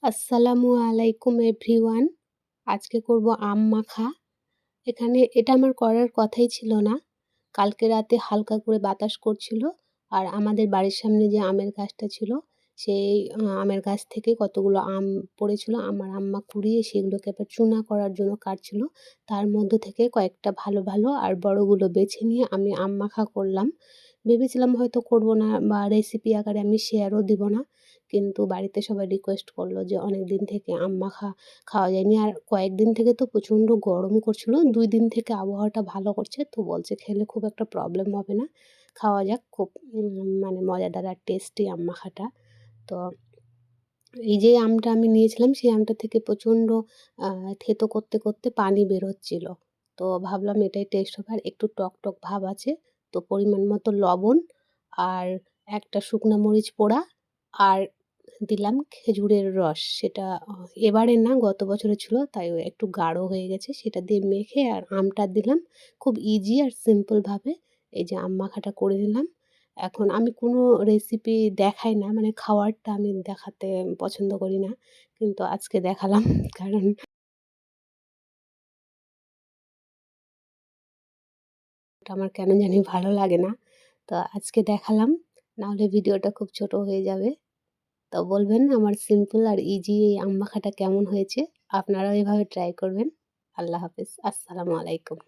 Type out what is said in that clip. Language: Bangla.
আসসালামু আলাইকুম এভরিওয়ান। আজকে করব আম মাখা। এখানে এটা আমার করার কথাই ছিল না। কালকে রাতে হালকা করে বাতাস করছিল। আর আমাদের বাড়ির সামনে যে আমের গাছটা ছিল, সেই আমের গাছ থেকে কতগুলো আম পড়েছিল। আমার আম্মা কুড়িয়ে সেগুলোকে আবার চুনা করার জন্য কাটছিল। তার মধ্য থেকে কয়েকটা ভালো, ভালো আর বড়গুলো বেছে নিয়ে আমি আম মাখা করলাম। ভেবেছিলাম হয়তো করব না বা রেসিপি আকারে আমি শেয়ারও দিব না। কিন্তু বাড়িতে সবাই রিকোয়েস্ট করলো যে অনেকদিন থেকে আম মাখা খাওয়া যায়নি। আর কয়েকদিন থেকে তো প্রচণ্ড গরম করছিল। ২ দিন থেকে আবহাওয়াটা ভালো করছে। তো বলছে খেলে খুব একটা প্রবলেম হবে না। খাওয়া যাক। খুব মানে মজাদার আর টেস্টি আম মাখাটা। তো এই যে আমটা আমি নিয়েছিলাম সেই আমটা থেকে প্রচণ্ড আ থেতো করতে, করতে পানি বের হচ্ছিল। তো ভাবলাম এটাই টেস্ট হবে। আর একটু টক, টক ভাব আছে। তো পরিমাণ মতো লবণ আর একটা শুকনা মরিচ পোড়া আর দিলাম খেজুরের রস। সেটা এবারের না, গত বছরের ছিল, তাই একটু গাঢ় হয়ে গেছে। সেটা দিয়ে মেখে আর আমটা দিলাম। খুব ইজি আর সিম্পল ভাবে এই যে আম মাখাটা করে নিলাম। এখন আমি কোনো রেসিপি দেখাই না, মানে খাওয়ারটা আমি দেখাতে পছন্দ করি না। কিন্তু আজকে দেখালাম কারণ ওটা আমার কেন জানি ভালো লাগে না। তো আজকে দেখালাম। নাহলে ভিডিওটা খুব ছোট হয়ে যাবে। তো বলবেন আমার সিম্পল আর ইজি এই আম মাখাটা কেমন হয়েছে? আপনারাও এভাবে ট্রাই করবেন। আল্লাহ হাফেজ। আসসালামু আলাইকুম।